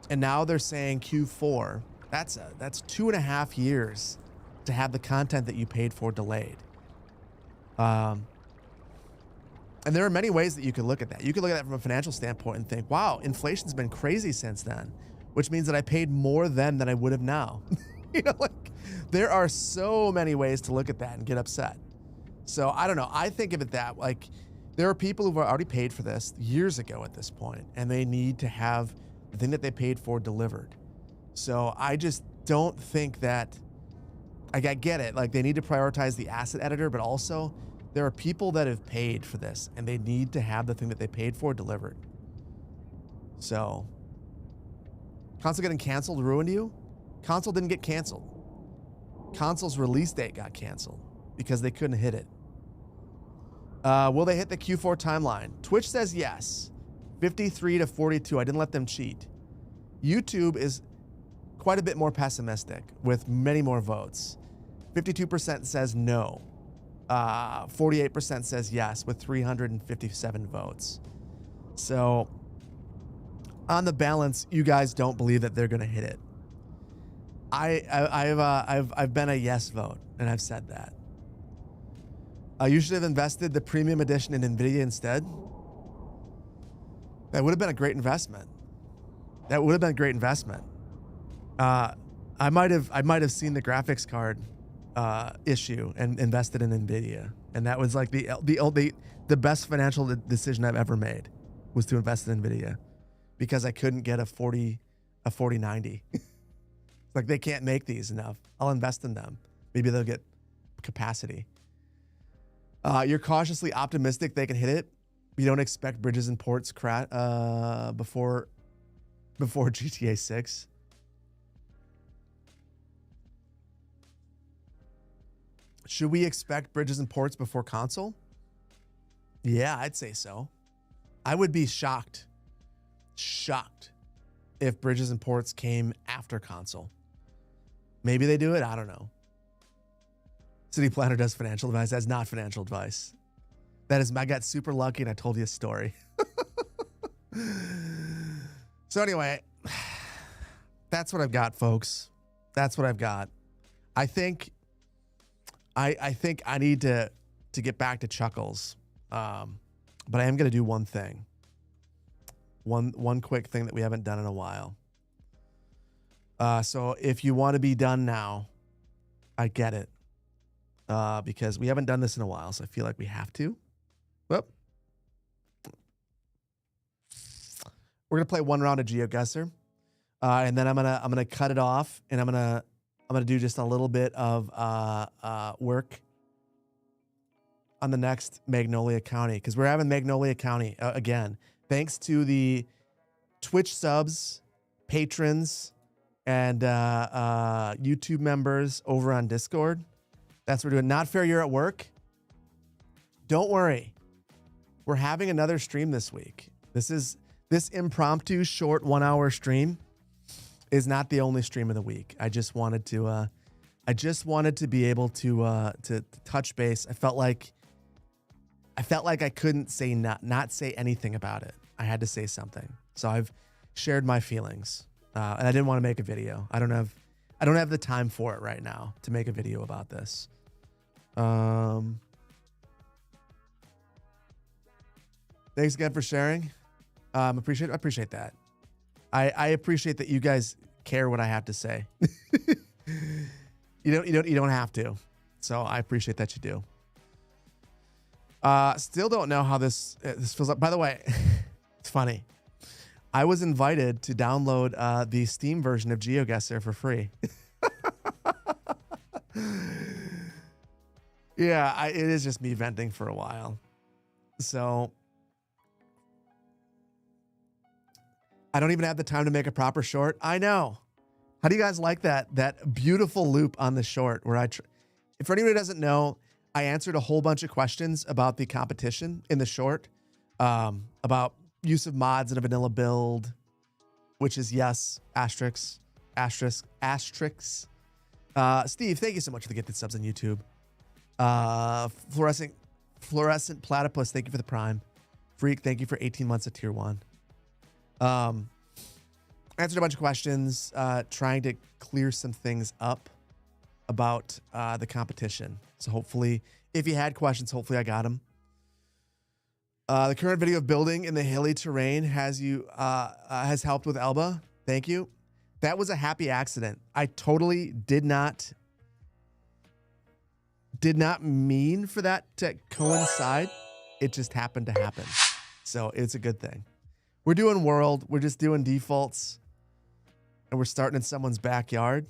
And now they're saying Q4. That's 2.5 years to have the content that you paid for delayed. And there are many ways that you could look at that. You could look at that from a financial standpoint and think, wow, inflation's been crazy since then, which means that I paid more then than I would have now. You know, like, there are so many ways to look at that and get upset. So I don't know. I think of it that, like, there are people who've already paid for this years ago at this point, and they need to have the thing that they paid for delivered. So I just don't think that, like, I get it. Like, they need to prioritize the asset editor, but also there are people that have paid for this, and they need to have the thing that they paid for delivered. So, console getting canceled ruined you? Console didn't get canceled. Console's release date got canceled because they couldn't hit it. Will they hit the Q4 timeline? Twitch says yes. 53 to 42. I didn't let them cheat. YouTube is quite a bit more pessimistic with many more votes. 52% says no. 48% says yes with 357 votes. So on the balance, you guys don't believe that they're going to hit it. I've been a yes vote, and I've said that. You should have invested the premium edition in NVIDIA instead. That would have been a great investment. That would have been a great investment. I might have seen the graphics card issue and invested in NVIDIA, and that was like the best financial decision I've ever made was to invest in NVIDIA because I couldn't get a 4090. Like, they can't make these enough. I'll invest in them. Maybe they'll get capacity. You're cautiously optimistic they can hit it. You don't expect Bridges and Ports before GTA 6. Should we expect Bridges and Ports before console? Yeah, I'd say so. I would be shocked. Shocked if Bridges and Ports came after console. Maybe they do it. I don't know. City Planner does financial advice. That's not financial advice. That is, I got super lucky and I told you a story. So anyway, that's what I've got, folks. That's what I've got. I think I need to get back to Chuckles. But I am going to do one thing. One quick thing that we haven't done in a while. So if you want to be done now, I get it. Because we haven't done this in a while, so I feel like we have to. Whoop. We're gonna play one round of GeoGuessr, and then I'm gonna cut it off, and I'm gonna do just a little bit of work on the next Magnolia County, because we're having Magnolia County again. Thanks to the Twitch subs, patrons, and YouTube members over on Discord. That's what we're doing. Not fair, you're at work. Don't worry. We're having another stream this week. This impromptu short 1 hour stream is not the only stream of the week. I just wanted to be able to touch base. I felt like I couldn't say not say anything about it. I had to say something. So I've shared my feelings. And I didn't want to make a video. I don't have the time for it right now to make a video about this. Thanks again for sharing. I appreciate that. I appreciate that you guys care what I have to say. You don't have to. So I appreciate that you do. Still don't know how this feels like. By the way, it's funny. I was invited to download the Steam version of GeoGuessr for free. Yeah, it is just me venting for a while. So I don't even have the time to make a proper short. I know. How do you guys like that beautiful loop on the short where if anyone who doesn't know, I answered a whole bunch of questions about the competition in the short, about use of mods in a vanilla build, which is yes, asterisk. Steve, thank you so much for the gifted subs on YouTube. Fluorescent Platypus, thank you for the prime. Freak, thank you for 18 months of tier 1. Answered a bunch of questions, trying to clear some things up about the competition. So hopefully, if you had questions, hopefully I got them. The current video of building in the hilly terrain has helped with Elba. Thank you. That was a happy accident. I totally did not mean for that to coincide. It just happened to happen. So it's a good thing. We're doing world. We're just doing defaults. And we're starting in someone's backyard.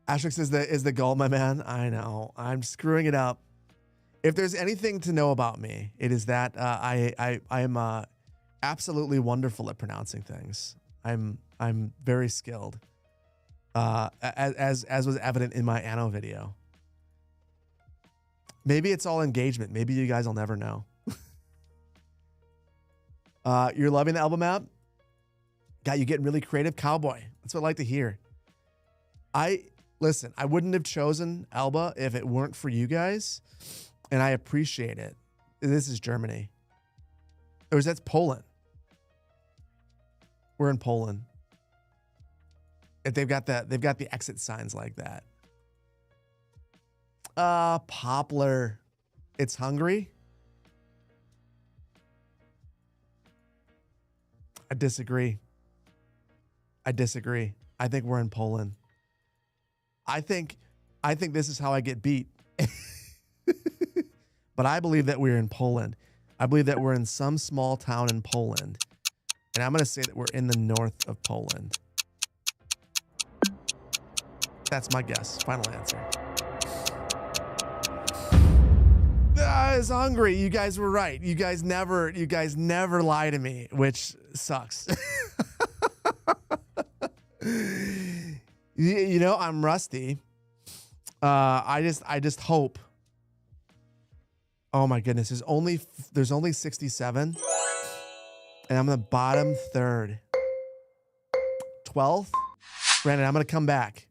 Asterix is the goal, my man. I know. I'm screwing it up. If there's anything to know about me, it is that I am absolutely wonderful at pronouncing things. I'm very skilled. As was evident in my Anno video. Maybe it's all engagement. Maybe you guys will never know. You're loving the album map? Got you getting really creative? Cowboy. That's what I like to hear. Listen, I wouldn't have chosen Alba if it weren't for you guys. And I appreciate it. This is Germany. Or that's Poland. We're in Poland. If they've got the exit signs like that. Poplar. It's Hungary. I disagree. I think we're in Poland. I think this is how I get beat. But I believe that we're in Poland. I believe that we're in some small town in Poland. And I'm going to say that we're in the north of Poland. That's my guess. Final answer. It's Hungary. You guys were right. You guys never lie to me, which sucks. You know, I'm rusty. I just hope. Oh my goodness, there's only 67. And I'm the bottom third. 12th? Brandon, I'm gonna come back.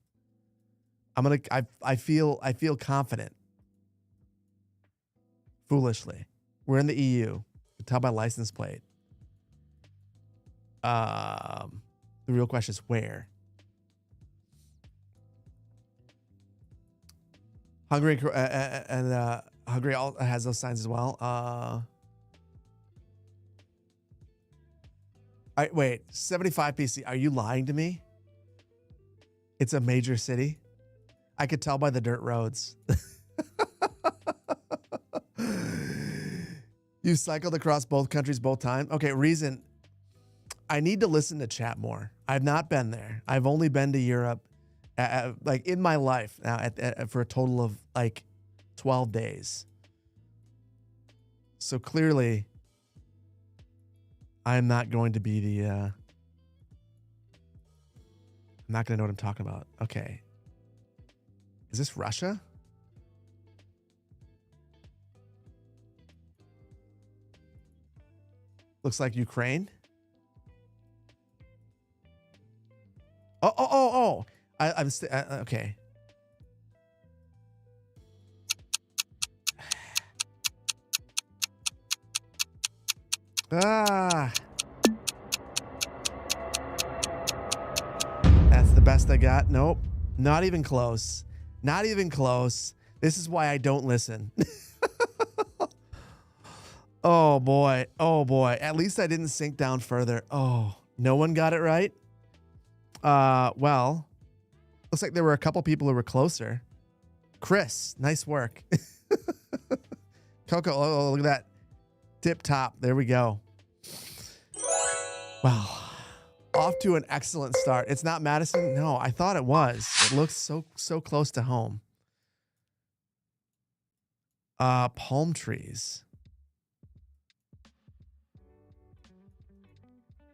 I feel confident. Foolishly. We're in the EU. You can tell by license plate. The real question is where? Hungary and Hungary has those signs as well. Wait, 75 PC. Are you lying to me? It's a major city. I could tell by the dirt roads. You cycled across both countries both times? Okay, reason. I need to listen to chat more. I've not been there. I've only been to Europe like in my life now for a total of like 12 days. So clearly I'm not going to be the I'm not going to know what I'm talking about. Okay. Is this Russia? Looks like Ukraine. Oh. I'm okay. Ah. That's the best I got. Nope. Not even close. Not even close. This is why I don't listen. Oh boy. Oh boy. At least I didn't sink down further. Oh, no one got it right. Well, looks like there were a couple people who were closer. Chris, nice work. Coco, oh, look at that. Tip top. There we go. Wow. Off to an excellent start. It's not Madison. No, I thought it was. It looks so close to home. Palm trees.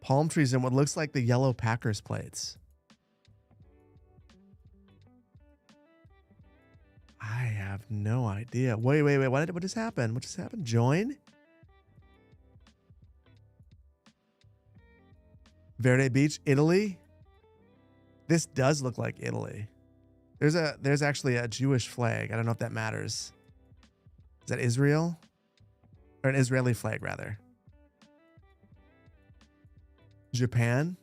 Palm trees and what looks like the yellow Packers plates. I have no idea. Wait. What just happened? What just happened? Join? Verde Beach, Italy? This does look like Italy. There's actually a Jewish flag. I don't know if that matters. Is that Israel? Or an Israeli flag, rather. Japan?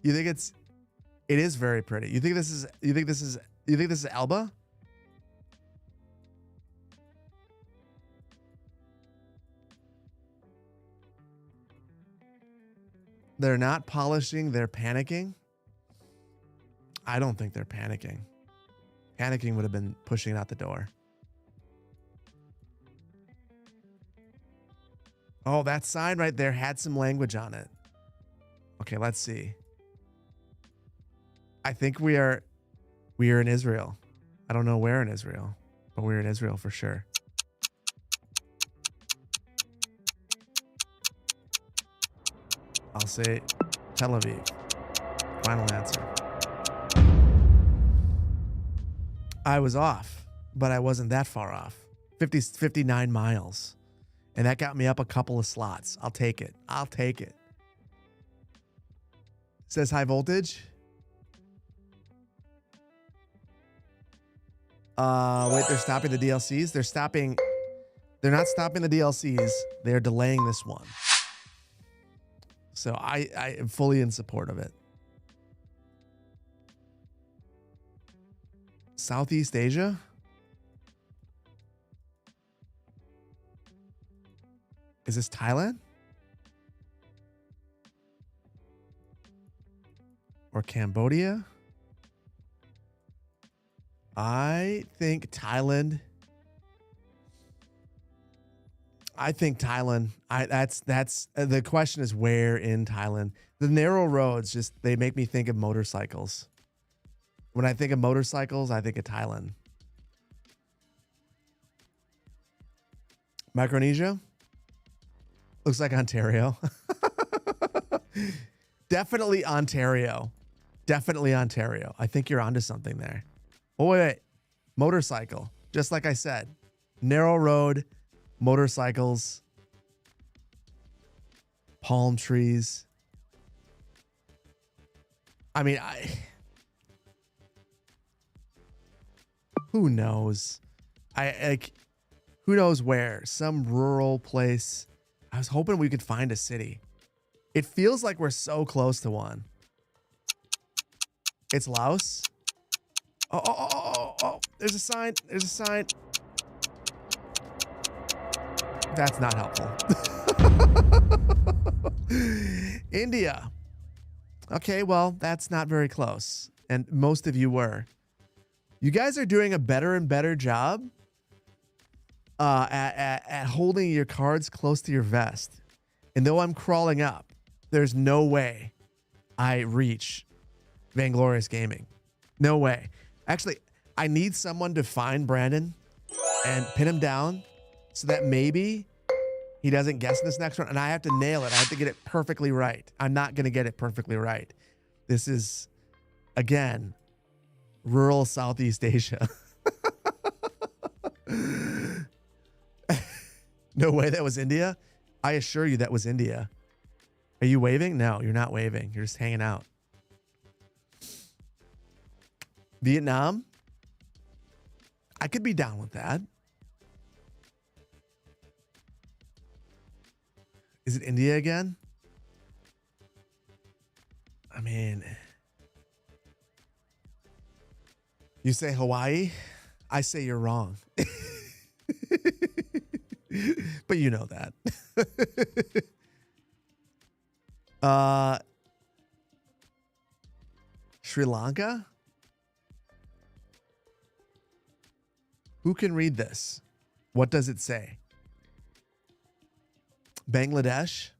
You think it is very pretty. You think this is Elba? They're not polishing, they're panicking. I don't think they're panicking. Panicking would have been pushing it out the door. Oh, that sign right there had some language on it. Okay, let's see. I think we are in Israel. I don't know where in Israel, but we're in Israel for sure. I'll say Tel Aviv. Final answer. I was off, but I wasn't that far off. 59 miles. And that got me up a couple of slots. I'll take it. I'll take it. Says high voltage. Wait, they're stopping the DLCs? They're not stopping the DLCs. They're delaying this one. So I am fully in support of it. Southeast Asia? Is this Thailand? Or Cambodia? I think Thailand. That's the question is where in Thailand. The narrow roads they make me think of motorcycles. When I think of motorcycles, I think of Thailand. Micronesia? Looks like Ontario. Definitely Ontario. Definitely Ontario. I think you're onto something there. Oh, wait. Motorcycle. Just like I said. Narrow road, motorcycles. palm trees. I mean, who knows? Who knows where? Some rural place. I was hoping we could find a city. It feels like we're so close to one. It's Laos. Oh. There's a sign. There's a sign. That's not helpful. India. Okay, well, that's not very close. And most of you were. You guys are doing a better and better job at holding your cards close to your vest. And though I'm crawling up, there's no way I reach Vainglorious Gaming. No way. Actually, I need someone to find Brandon and pin him down so that maybe he doesn't guess this next one. And I have to nail it. I have to get it perfectly right. I'm not going to get it perfectly right. This is, again, rural Southeast Asia. No way that was India. I assure you that was India. Are you waving? No, you're not waving. You're just hanging out. Vietnam. I could be down with that. Is it India again? I mean, you say Hawaii, I say you're wrong. But you know that. Sri Lanka? Who can read this? What does it say? Bangladesh?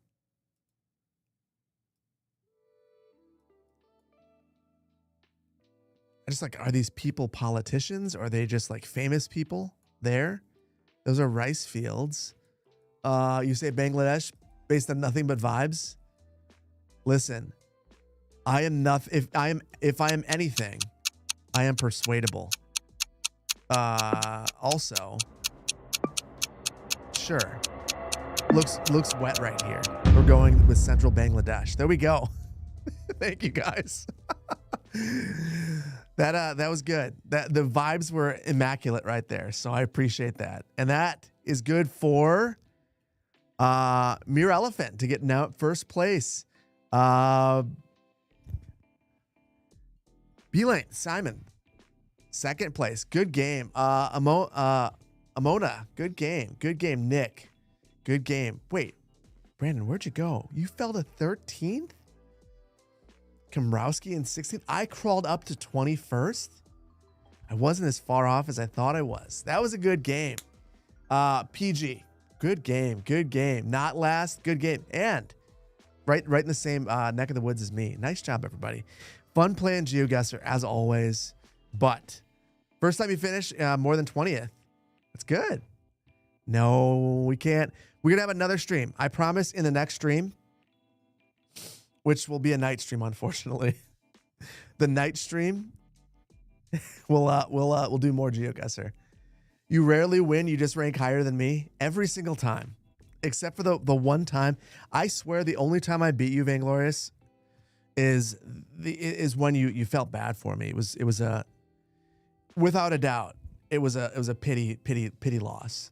I just like, are these people politicians? Or are they just like famous people there? Those are rice fields. You say Bangladesh based on nothing but vibes? Listen, I am nothing. If I am anything, I am persuadable. Also, sure. Looks wet right here. We're going with central Bangladesh. There we go. Thank you guys. That was good. That the vibes were immaculate right there. So I appreciate that. And that is good for Mere Elephant to get now first place. B-Lane, Simon, second place. Good game. Amona, good game. Good game, Nick. Good game. Wait, Brandon, where'd you go? You fell to 13th? Komrowski in 16th? I crawled up to 21st? I wasn't as far off as I thought I was. That was a good game. PG, good game. Good game. Not last, good game. And right in the same neck of the woods as me. Nice job, everybody. Fun playing GeoGuessr, as always. But first time you finish more than 20th. That's good. No, we can't. We're going to have another stream. I promise in the next stream, which will be a night stream, unfortunately. The night stream, we'll do more GeoGuessr. You rarely win. You just rank higher than me every single time, except for the one time. I swear, the only time I beat you, Vainglorious, is when you felt bad for me. It was a without a doubt. It was a pity loss.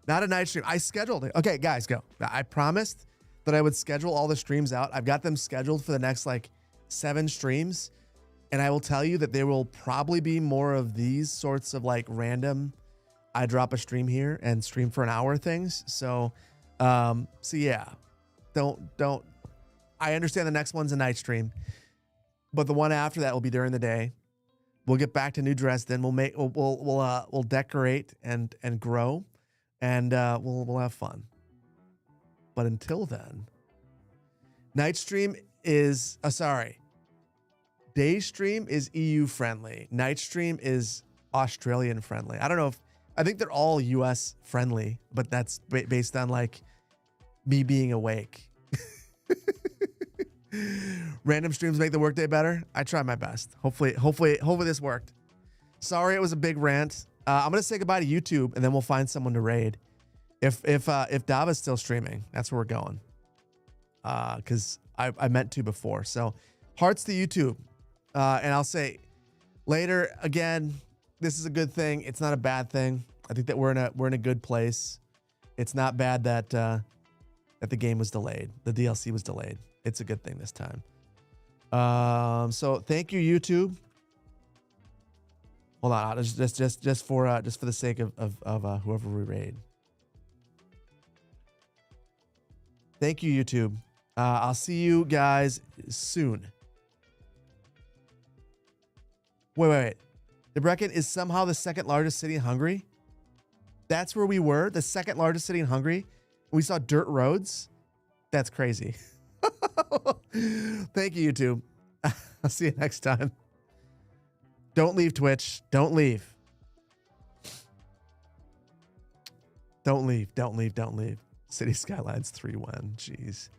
Not a night stream. I scheduled it. Okay, guys, go. I promised that I would schedule all the streams out. I've got them scheduled for the next like 7 streams. And I will tell you that there will probably be more of these sorts of like random, I drop a stream here and stream for an hour things. So yeah, don't, I understand the next one's a night stream, but the one after that will be during the day. We'll get back to New Dresden. We'll decorate and grow, and we'll have fun. But until then, night stream is day stream is EU friendly. Night stream is Australian friendly. I don't know I think they're all US friendly, but that's based on like me being awake. Random streams make the workday better. I try my best. Hopefully this worked. Sorry, it was a big rant. I'm going to say goodbye to YouTube and then we'll find someone to raid. If Dava's still streaming, that's where we're going. Because I meant to before. So hearts to YouTube. And I'll say later again, this is a good thing. It's not a bad thing. I think that we're in a good place. It's not bad that that the game was delayed. The DLC was delayed. It's a good thing this time. So thank you, YouTube. Hold on, just for the sake of whoever we raid. Thank you, YouTube. I'll see you guys soon. Wait. Debrecen is somehow the second largest city in Hungary. That's where we were, the second largest city in Hungary. We saw dirt roads. That's crazy. Thank you, YouTube. I'll see you next time. Don't leave, Twitch. Don't leave. Don't leave. Don't leave. Don't leave. City Skylines 3-1. Jeez.